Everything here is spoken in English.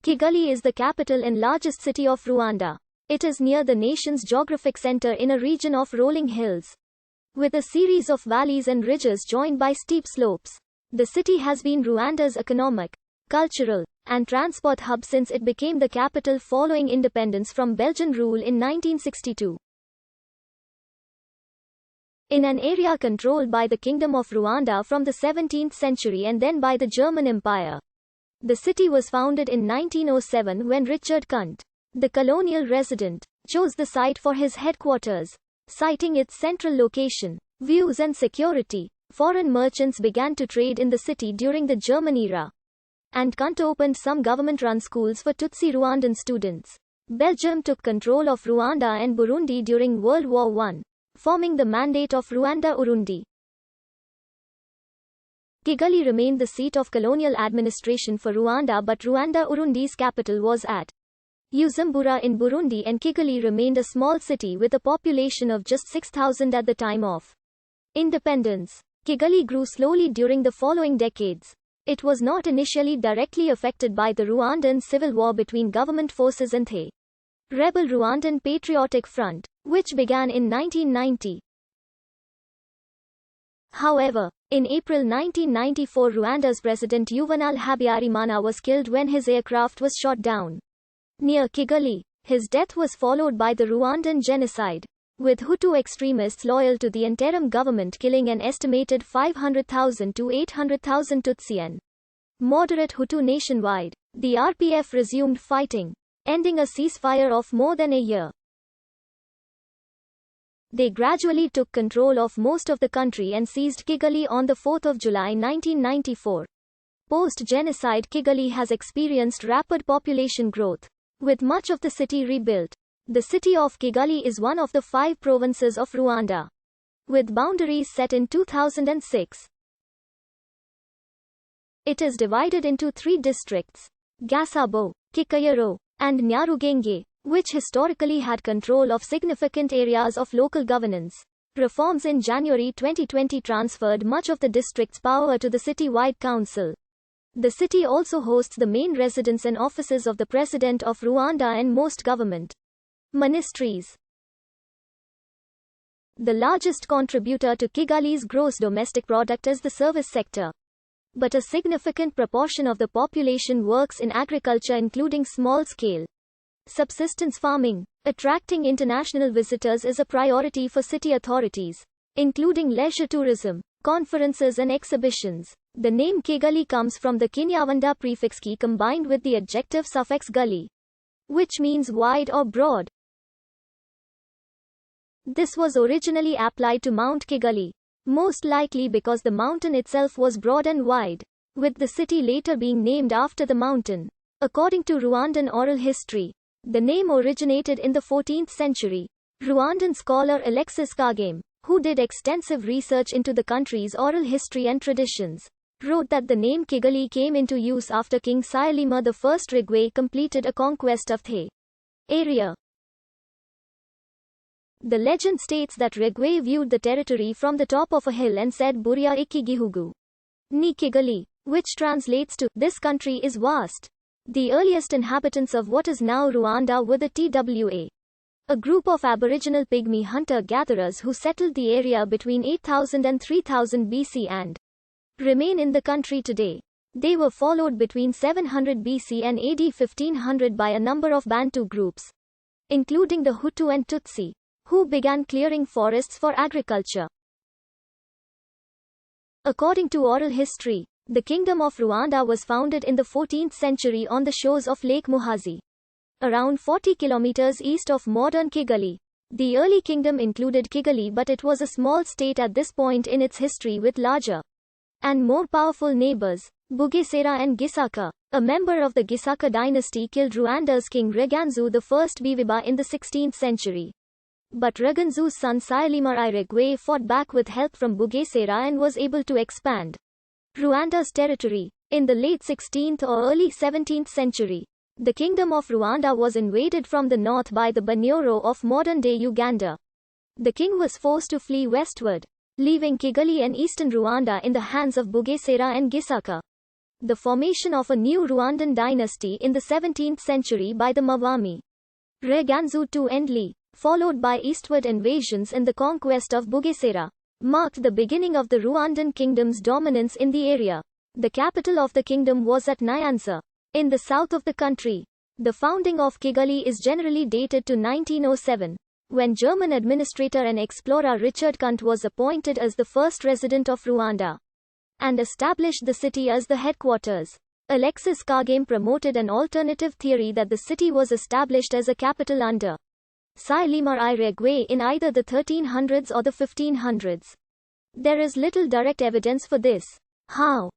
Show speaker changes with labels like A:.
A: Kigali is the capital and largest city of Rwanda. It is near the nation's geographic center in a region of rolling hills, with a series of valleys and ridges joined by steep slopes. The city has been Rwanda's economic, cultural, and transport hub since it became the capital following independence from Belgian rule in 1962. In an area controlled by the Kingdom of Rwanda from the 17th century and then by the German Empire, the city was founded in 1907 when Richard Kunt, the colonial resident, chose the site for his headquarters. Citing its central location, views and security, foreign merchants began to trade in the city during the German era, and Kunt opened some government-run schools for Tutsi Rwandan students. Belgium took control of Rwanda and Burundi during World War I, forming the Mandate of Rwanda-Urundi. Kigali remained the seat of colonial administration for Rwanda, but Rwanda-Urundi's capital was at Bujumbura in Burundi, and Kigali remained a small city with a population of just 6,000 at the time of independence. Kigali grew slowly during the following decades. It was not initially directly affected by the Rwandan civil war between government forces and the rebel Rwandan Patriotic Front, which began in 1990. However, in April 1994, Rwanda's President Juvenal Habyarimana was killed when his aircraft was shot down near Kigali. His death was followed by the Rwandan genocide, with Hutu extremists loyal to the interim government killing an estimated 500,000 to 800,000 Tutsi and moderate Hutu nationwide. The RPF resumed fighting, ending a ceasefire of more than a year. They gradually took control of most of the country and seized Kigali on 4 July 1994. Post-genocide, Kigali has experienced rapid population growth, with much of the city rebuilt. The city of Kigali is one of the 5 provinces of Rwanda, with boundaries set in 2006. It is divided into 3 districts: Gasabo, Kikayero, and Nyarugenge, which historically had control of significant areas of local governance. Reforms in January 2020 transferred much of the district's power to the city-wide council. The city also hosts the main residence and offices of the President of Rwanda and most government ministries. The largest contributor to Kigali's gross domestic product is the service sector, but a significant proportion of the population works in agriculture, including small-scale subsistence farming. Attracting international visitors is a priority for city authorities, including leisure tourism, conferences and exhibitions. The name Kigali comes from the Kinyarwanda prefix ki combined with the adjective suffix gali, which means wide or broad. This was originally applied to Mount Kigali, most likely because the mountain itself was broad and wide, with the city later being named after the mountain. According to Rwandan oral history, the name originated in the 14th century. Rwandan scholar Alexis Kagame, who did extensive research into the country's oral history and traditions, wrote that the name Kigali came into use after King Sayalima I Rigwe completed a conquest of the area. The legend states that Rigwe viewed the territory from the top of a hill and said Buria Ikigihugu ni Kigali, which translates to, "This country is vast." The earliest inhabitants of what is now Rwanda were the Twa, a group of aboriginal pygmy hunter-gatherers who settled the area between 8000 and 3000 BC and remain in the country today. They were followed between 700 BC and AD 1500 by a number of Bantu groups, including the Hutu and Tutsi, who began clearing forests for agriculture. According to oral history, the Kingdom of Rwanda was founded in the 14th century on the shores of Lake Muhazi, around 40 kilometers east of modern Kigali. The early kingdom included Kigali, but it was a small state at this point in its history with larger and more powerful neighbors, Bugesera and Gisaka. A member of the Gisaka dynasty killed Rwanda's king Reganzu I Bibiba in the 16th century. But Reganzu's son Sayalima Rigwe fought back with help from Bugesera and was able to expand Rwanda's territory. In the late 16th or early 17th century, the Kingdom of Rwanda was invaded from the north by the Banyoro of modern-day Uganda. The king was forced to flee westward, leaving Kigali and eastern Rwanda in the hands of Bugesera and Gisaka. the formation of a new Rwandan dynasty in the 17th century by the Mawami Reganzu II Endli, followed by eastward invasions and the conquest of Bugesera, marked the beginning of the Rwandan kingdom's dominance in the area. The capital of the kingdom was at Nyanza, in the south of the country. The founding of Kigali is generally dated to 1907, when German administrator and explorer Richard Kunt was appointed as the first resident of Rwanda and established the city as the headquarters. Alexis Kagame promoted an alternative theory that the city was established as a capital under Sailima Iregwe in either the 1300s or the 1500s. There is little direct evidence for this. How